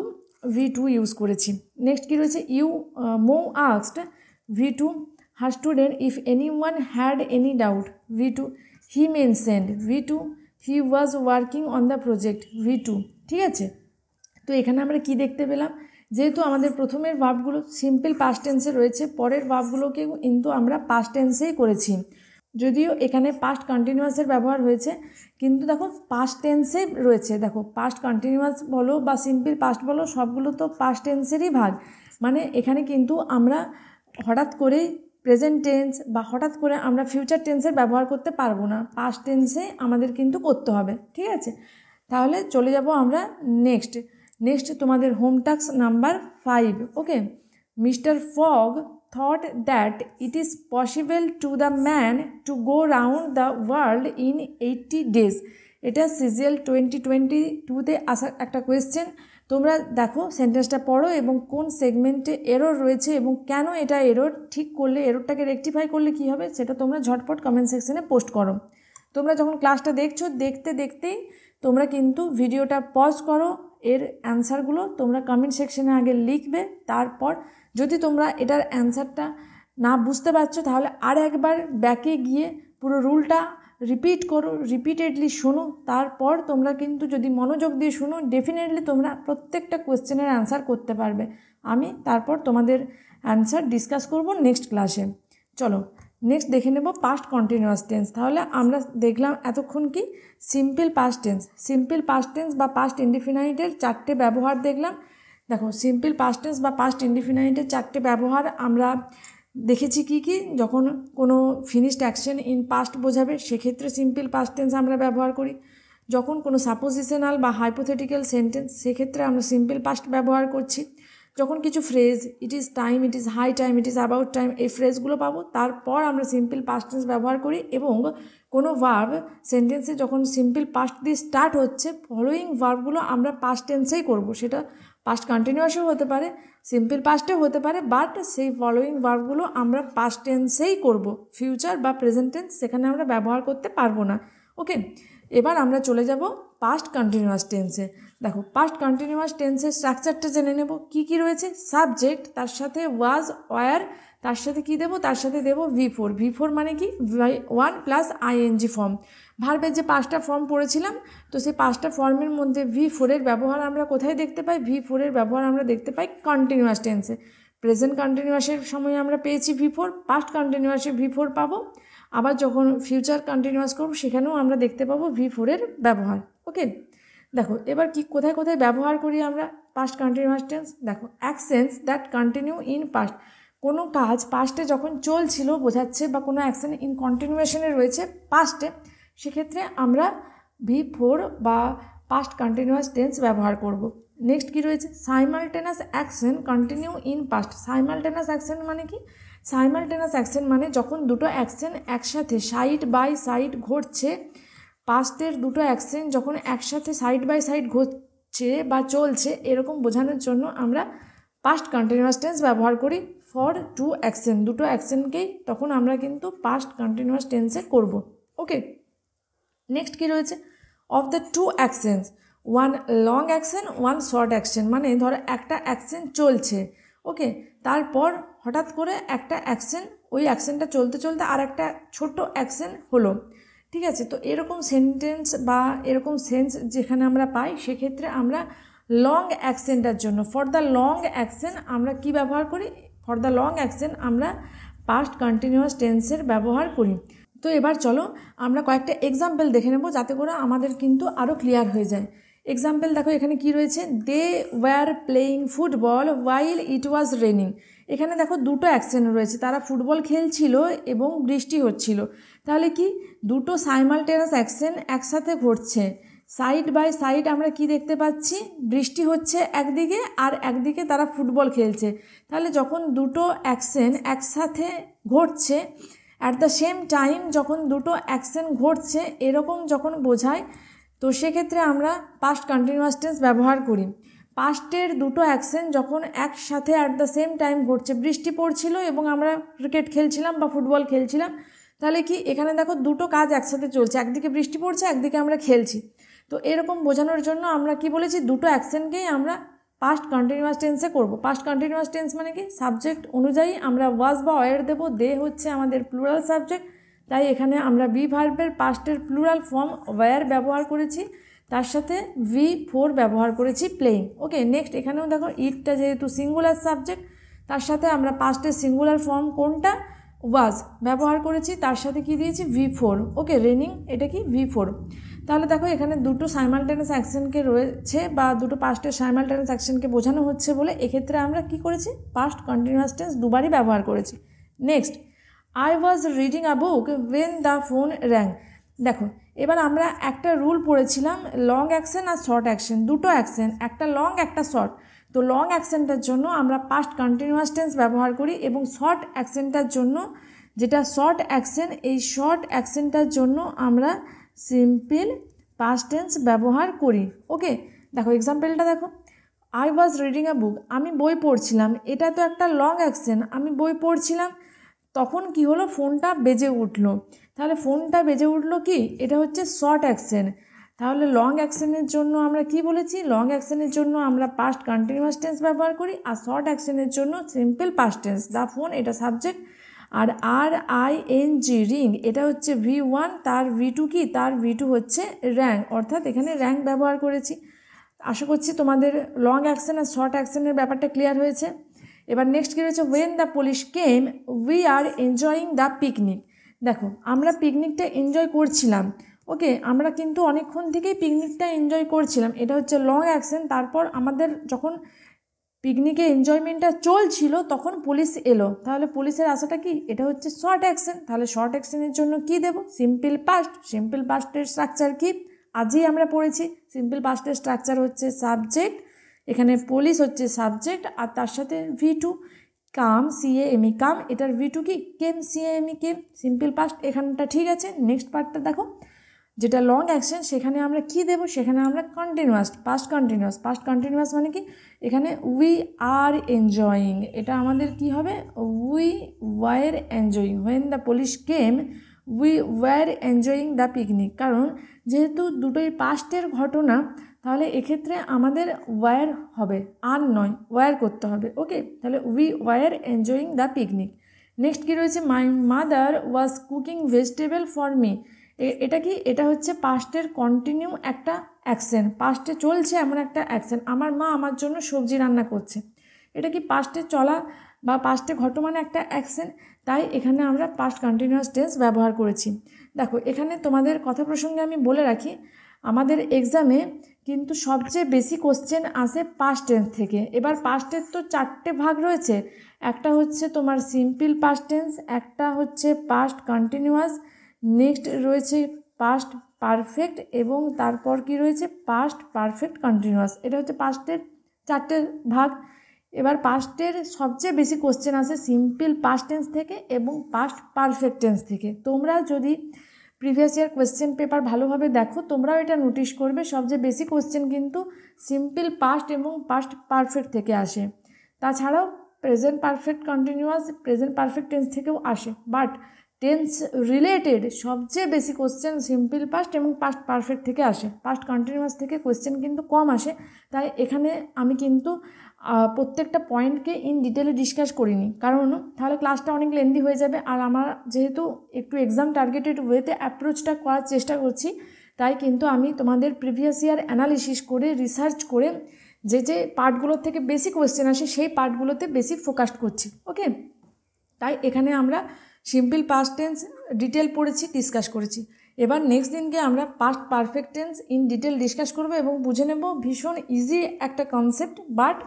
V2 ইউজ করেছি। নেক্সট কী রয়েছে, Mo asked V2 her student if anyone had any doubt, V2। He mentioned V2, he was working on the project, V2, ঠিক আছে। তো এখানে আমরা কি দেখতে পেলাম, যেহেতু আমাদের প্রথমের ভার্বগুলো সিম্পল পাস্ট টেন্সে রয়েছে, পরের ভার্বগুলোকেও কিন্তু আমরা পাস্ট টেন্সেই করেছি। যদিও এখানে পাস্ট কন্টিনিউয়াসের ব্যবহার হয়েছে কিন্তু দেখো পাস্ট টেন্সে রয়েছে, দেখো পাস্ট কন্টিনিউয়াস বলো বা সিম্পল পাস্ট বলো সবগুলো তো পাস্ট টেন্সেরই ভাগ। মানে এখানে কিন্তু আমরা হঠাৎ করেই প্রেজেন্ট টেন্স বা হঠাৎ করে আমরা ফিউচার টেন্সের ব্যবহার করতে পারবো না, পাস্ট টেন্সে আমাদের কিন্তু করতে হবে, ঠিক আছে। তাহলে চলে যাব আমরা নেক্সট তোমাদের home task number 5, okay. Mister fog thought that it is possible to the man to go round the world in 80 days, এটা CGL 2022-তে আসা একটা কোয়েশ্চেন। তোমরা দেখো সেন্টেন্সটা পড়ো এবং কোন সেগমেন্টে এরর রয়েছে এবং কেন এটা এরর, ঠিক করলে এররটাকে রেকটিফাই করলে কী হবে সেটা তোমরা ঝটপট কমেন্ট সেকশনে পোস্ট করো। তোমরা যখন ক্লাসটা দেখছো দেখতেই তোমরা কিন্তু ভিডিওটা পজ করো, এর অ্যান্সারগুলো তোমরা কমেন্ট সেকশনে আগে লিখবে, তারপর যদি তোমরা এটার অ্যান্সারটা না বুঝতে পারছো তাহলে আর একবার ব্যাকে গিয়ে পুরো রুলটা রিপিট করো, রিপিটেডলি শোনো, তারপর তোমরা কিন্তু যদি মনোযোগ দিয়ে শোনো ডেফিনেটলি তোমরা প্রত্যেকটা কোয়েশ্চেনের অ্যান্সার করতে পারবে। আমি তারপর তোমাদের অ্যান্সার ডিসকাস করব নেক্সট ক্লাসে। চলো নেক্সট দেখে নেব পাস্ট কন্টিনিউয়াস টেন্স। তাহলে আমরা দেখলাম এতক্ষণ কি simple past tense. Simple past tense বা পাস্ট ইনডিফিনাইটের 4টে ব্যবহার দেখলাম। দেখো সিম্পল পাস্ট টেন্স বা পাস্ট ইনডিফিনাইটের 4টে ব্যবহার আমরা দেখেছি কি কি। যখন কোনো ফিনিশড অ্যাকশন ইন পাস্ট বোঝাবে সেক্ষেত্রে সিম্পল পাস্ট টেন্স আমরা ব্যবহার করি। যখন কোনো সাপোজিশনাল বা হাইপোথেটিক্যাল সেন্টেন্স সেক্ষেত্রে আমরা সিম্পল পাস্ট ব্যবহার করছি। যখন কিছু phrase it is time, it is high time, it is about time এই ফ্রেজগুলো পাবো তারপর আমরা সিম্পল পাস্ট টেন্স ব্যবহার করি। এবং কোনো ভার্ব সেন্টেন্সে যখন সিম্পল পাস্ট দিয়ে স্টার্ট হচ্ছে ফলোয়িং ভার্বগুলো আমরা পাস্ট টেন্সেই করব। সেটা পাস্ট কন্টিনিউয়াসও হতে পারে, সিম্পল পাস্টেও হতে পারে, বাট সেই ফলোয়িং ভার্বগুলো আমরা পাস্ট টেন্সেই করব। ফিউচার বা প্রেজেন্ট টেন্স সেখানে আমরা ব্যবহার করতে পারবো না। ওকে, এবার আমরা চলে যাব পাস্ট কন্টিনিউয়াস টেন্সে। দেখো পাস্ট কন্টিনিউয়াস টেন্সের স্ট্রাকচারটা জেনে নেব। কি কি রয়েছে? সাবজেক্ট, তার সাথে ওয়াজ, ওয়ার, তার সাথে কি দেব? তার সাথে দেব V4। V4 মানে কি? 1 + ing ফর্ম। ভার্বের যে 5টা ফর্ম পড়েছিলাম, তো সেই 5টা ফর্মের মধ্যে V4 এর ব্যবহার আমরা কোথায় দেখতে পাই? V4 এর ব্যবহার আমরা দেখতে পাই কন্টিনিউয়াস টেন্সে। প্রেজেন্ট কন্টিনিউয়াসের সময় আমরা পেয়েছি V4, পাস্ট কন্টিনিউয়াসে V4 পাবো। আবার যখন ফিউচার কন্টিনিউয়াস করব সেখানেও আমরা দেখতে পাবো V4 এর ব্যবহার। ওকে, দেখো এবার কি কোথায় কোথায় ব্যবহার করি আমরা পাস্ট কন্টিনিউয়াস টেন্স। দেখো actions that continue in past, কোনো কাজ পাস্টে যখন চলছিল বোঝাচ্ছে বা কোনো অ্যাকশন ইন কন্টিনিউয়েশনে রয়েছে পাস্টে, সেক্ষেত্রে আমরা V4 বা পাস্ট কন্টিনিউয়াস টেন্স ব্যবহার করব। নেক্সট কি রয়েছে? Simultaneous action continue in past. Simultaneous action মানে কি? সাইমালটেনাস অ্যাকশন মানে যখন দুটো অ্যাকশন একসাথে সাইড বাই সাইড ঘটছে। পাস্টের দুটো অ্যাকশন যখন একসাথে সাইড বাই সাইড ঘটছে বা চলছে এরকম বোঝানোর জন্য আমরা পাস্ট কন্টিনিউয়াস টেন্স ব্যবহার করি। ফর টু অ্যাকশন, দুটো অ্যাকশনকেই তখন আমরা কিন্তু পাস্ট কন্টিনিউয়াস টেন্সে করব। ওকে, নেক্সট কি রয়েছে? Of the to actions, one long action, one short action. মানে ধরো একটা অ্যাকশন চলছে, ওকে, তারপর হঠাৎ করে একটা অ্যাকশন, ওই অ্যাকশনটা চলতে চলতে আর একটা ছোট্ট অ্যাকশন হলো, ঠিক আছে। তো এরকম সেন্টেন্স বা এরকম সেন্স যেখানে আমরা পাই সেক্ষেত্রে আমরা লং অ্যাকশনটার জন্য ফর দ্য লং অ্যাকশন আমরা কি ব্যবহার করি? ফর দ্য লং অ্যাকশন আমরা পাস্ট কন্টিনিউয়াস টেন্সের ব্যবহার করি। তো এবার চলো আমরা কয়েকটা এক্সাম্পল দেখে নেব যাতে করে আমাদের কিন্তু আরও ক্লিয়ার হয়ে যায়। এক্সাম্পল দেখো এখানে কি রয়েছে? They were playing football while it was raining. এখানে দেখো দুটো অ্যাকশন রয়েছে, তারা ফুটবল খেলছিল এবং বৃষ্টি হচ্ছিল। তাহলে কি দুটো সাইমালটেনাস অ্যাকশন একসাথে ঘটছে, সাইড বাই সাইড আমরা কি দেখতে পাচ্ছি? বৃষ্টি হচ্ছে একদিকে আর একদিকে তারা ফুটবল খেলছে। তাহলে যখন দুটো অ্যাকশন একসাথে ঘটছে অ্যাট দ্য সেম টাইম, যখন দুটো অ্যাকশন ঘটছে এরকম যখন বোঝায়, তো সেক্ষেত্রে আমরা পাস্ট কন্টিনিউয়াস টেন্স ব্যবহার করি। পাস্টের দুটো অ্যাকশন যখন একসাথে অ্যাট দ্য সেম টাইম ঘটছে, বৃষ্টি পড়ছিল এবং আমরা ক্রিকেট খেলছিলাম বা ফুটবল খেলছিলাম, তাহলে কি এখানে দেখো দুটো কাজ একসাথে চলছে, একদিকে বৃষ্টি পড়ছে একদিকে আমরা খেলছি। তো এরকম বোঝানোর জন্য আমরা কি বলেছি? দুটো অ্যাকশনকেই আমরা পাস্ট কন্টিনিউয়াস টেন্সে করব। পাস্ট কন্টিনিউয়াস টেন্স মানে কি? সাবজেক্ট অনুযায়ী আমরা ওয়াজ বা ওয়্যার দেব। দে হচ্ছে আমাদের প্লুরাল সাবজেক্ট, তাই এখানে আমরা বি ভার্বের পাস্টের প্লুরাল ফর্ম ওয়্যার ব্যবহার করেছি, তার সাথে V4 ব্যবহার করেছি প্লেইং। ওকে, নেক্সট এখানেও দেখো ইটটা যেহেতু সিঙ্গুলার সাবজেক্ট, তার সাথে আমরা পাস্টের সিঙ্গুলার ফর্ম কোনটা? ওয়াজ ব্যবহার করেছি, তার সাথে কি দিয়েছি? V4। ওকে, রেনিং এটা কি? V4। তাহলে দেখো এখানে দুটো সাইমালটেনাস অ্যাকশনকে রয়েছে বা দুটো পাস্টের সাইমালটেনাস অ্যাকশনকে বোঝানো হচ্ছে বলে এক্ষেত্রে আমরা কি করেছি? পাস্ট কন্টিনিউয়াস টেন্স দুবারই ব্যবহার করেছি। Next, I was reading a book when the phone rang. দেখো এবার আমরা একটা রুল পড়েছিলাম, লং অ্যাকশন আর শর্ট অ্যাকশন, দুটো অ্যাকশন, একটা লং একটা শর্ট। তো লং অ্যাকশনটার জন্য আমরা পাস্ট কন্টিনিউয়াস টেন্স ব্যবহার করি এবং শর্ট অ্যাকশনটার জন্য, যেটা শর্ট অ্যাকশন, এই শর্ট অ্যাকশনটার জন্য আমরা সিম্পল পাস্ট টেন্স ব্যবহার করি। ওকে, দেখো এক্সাম্পলটা দেখো, আই ওয়াজ রিডিং আ বুক, আমি বই পড়ছিলাম। এটা তো একটা লং অ্যাকশন, আমি বই পড়ছিলাম, তখন কি হলো? ফোনটা বেজে উঠলো। তাহলে ফোনটা বেজে উঠলো কি? এটা হচ্ছে শর্ট অ্যাকশন। তাহলে লং অ্যাকশনের জন্য আমরা কি বলেছি? লং অ্যাকশনের জন্য আমরা পাস্ট কন্টিনিউয়াস টেন্স ব্যবহার করি, আর শর্ট অ্যাকশনের জন্য simple past tense. The phone এটা সাবজেক্ট, আর RING রিং এটা হচ্ছে V1, তার V2 কি? তার V2 হচ্ছে র্যাঙ্ক, অর্থাৎ এখানে র্যাঙ্ক ব্যবহার করেছি। আশা করছি তোমাদের লং অ্যাকশন আর শর্ট অ্যাকশনের ব্যাপারটা ক্লিয়ার হয়েছে। এবার নেক্সট কী রয়েছে, when the police came we are enjoying the picnic. দেখো আমরা পিকনিকটা এনজয় করছিলাম, ওকে, আমরা কিন্তু অনেকক্ষণ থেকেই পিকনিকটা এনজয় করছিলাম, এটা হচ্ছে লং অ্যাকশন। তারপর আমাদের যখন পিকনিকে এনজয়মেন্টটা চলছিল তখন পুলিশ এলো, তাহলে পুলিশের আসাটা কি, এটা হচ্ছে শর্ট অ্যাকশন। তাহলে শর্ট অ্যাকশনের জন্য কি দেব, সিম্পল পাস্ট। সিম্পল পাস্টের স্ট্রাকচার কি আজই আমরা পড়েছি, সিম্পল পাস্টের স্ট্রাকচার হচ্ছে সাবজেক্ট, এখানে পুলিশ হচ্ছে সাবজেক্ট, আর তার সাথে V2 কাম, CAME কাম, এটার V2 কি কেম, CAME কেম, সিম্পল পাস্ট। এখানটা ঠিক আছে। নেক্সট পার্টটা দেখো, যেটা লং অ্যাকশন, সেখানে আমরা কি দেব, সেখানে আমরা continuous, past continuous. Past continuous মানে কি, এখানে উই আর এনজয়িং, এটা আমাদের কি হবে, we were enjoying. When the police came we were enjoying the picnic. কারণ যেহেতু দুটোই পাস্টের ঘটনা, তাহলে এক্ষেত্রে আমাদের ওয়ার হবে, আর নয়, ওয়ার করতে হবে, ওকে। তাহলে we were enjoying the picnic. Next কী রয়েছে, my mother was cooking vegetable for me. এটা কি, এটা হচ্ছে পাস্টের কন্টিনিউ একটা অ্যাকশন, পাস্টে চলছে এমন একটা অ্যাকশন, আমার মা আমার জন্য সবজি রান্না করছে। এটা কি পাস্টে চলা বা পাস্টে ঘটমান একটা অ্যাকশন, তাই এখানে আমরা পাস্ট কন্টিনিউয়াস টেন্স ব্যবহার করেছি। দেখো এখানে তোমাদের কথা প্রসঙ্গে আমি বলে রাখি, আমাদের এক্সামে কিন্তু সবচেয়ে বেশি কোশ্চেন আসে পাস্ট টেন্স থেকে। এবার পাস্টের তো 4টে ভাগ রয়েছে, একটা হচ্ছে তোমার সিম্পল পাস্ট টেন্স, একটা হচ্ছে পাস্ট কন্টিনিউয়াস, নেক্সট রয়েছে পাস্ট পারফেক্ট, এবং তারপর কি রয়েছে পাস্ট পারফেক্ট কন্টিনিউয়াস। এটা হচ্ছে পাস্টের 4টে ভাগ। এবার পাস্টের সবচেয়ে বেশি কোশ্চেন আসে সিম্পল পাস্ট টেন্স থেকে এবং পাস্ট পারফেক্ট টেন্স থেকে। তোমরা যদি প্রিভিয়াস ইয়ার কোয়েশ্চেন পেপার ভালোভাবে দেখো, তোমরাও এটা নোটিশ করবে, সবচেয়ে বেশি কোশ্চেন কিন্তু সিম্পল পাস্ট এবং পাস্ট পারফেক্ট থেকে আসে। তাছাড়াও present perfect continuous, present perfect tense থেকেও আসে, বাট টেন্স রিলেটেড সবচেয়ে বেশি কোশ্চেন সিম্পল পাস্ট এবং পাস্ট পারফেক্ট থেকে আসে, পাস্ট কন্টিনিউয়াস থেকে কোশ্চেন কিন্তু কম আসে। তাই এখানে আমি কিন্তু প্রত্যেকটা পয়েন্টকে ইন ডিটেলে ডিসকাস করিনি, কারণ তাহলে ক্লাসটা অনেক লেন্দি হয়ে যাবে। আর আমার যেহেতু একটু এক্সাম টার্গেটেড ওয়েতে অ্যাপ্রোচটা করার চেষ্টা করছি, তাই কিন্তু আমি তোমাদের প্রিভিয়াস ইয়ার অ্যানালিসিস করে রিসার্চ করে যে পার্টগুলোর থেকে বেশি কোয়েশ্চেন আসে সেই পার্টগুলোতে বেশি ফোকাস করছি, ওকে। তাই এখানে আমরা সিম্পল পাস্ট টেন্স ডিটেল পড়েছি, ডিসকাস করেছি। এবার নেক্সট দিনকে আমরা past perfect tense in detail discuss করব এবং বুঝে নেব। ভীষণ ইজি একটা কনসেপ্ট, বাট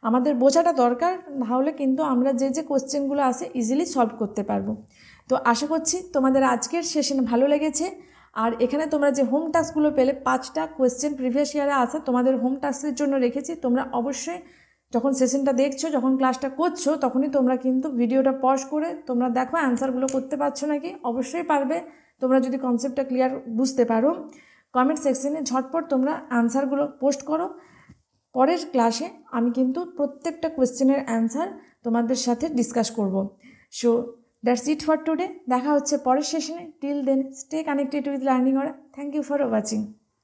আমাদের বোঝাটা দরকার, তাহলে কিন্তু আমরা যে কোশ্চেনগুলো আসে ইজিলি সলভ করতে পারবো। তো আশা করছি তোমাদের আজকের সেশন ভালো লেগেছে। আর এখানে তোমরা যে হোম টাস্কগুলো পেলে, 5টা কোয়েশ্চেন প্রিভিয়াস ইয়ারে আসে তোমাদের হোম টাস্কের জন্য রেখেছি। তোমরা অবশ্যই যখন সেশনটা দেখছো, যখন ক্লাসটা করছো, তখনই তোমরা কিন্তু ভিডিওটা পজ করে তোমরা দেখো অ্যান্সারগুলো করতে পারছো নাকি। অবশ্যই পারবে তোমরা যদি কনসেপ্টটা ক্লিয়ার বুঝতে পারো। কমেন্ট সেকশনে ঝটপট তোমরা অ্যান্সারগুলো পোস্ট করো। পরের ক্লাসে আমি কিন্তু প্রত্যেকটা কোয়েশ্চেনের অ্যান্সার তোমাদের সাথে ডিসকাস করব। So that's it for today. দেখা হচ্ছে পরের সেশনে। Till then stay connected with learning Aura. Thank you for watching.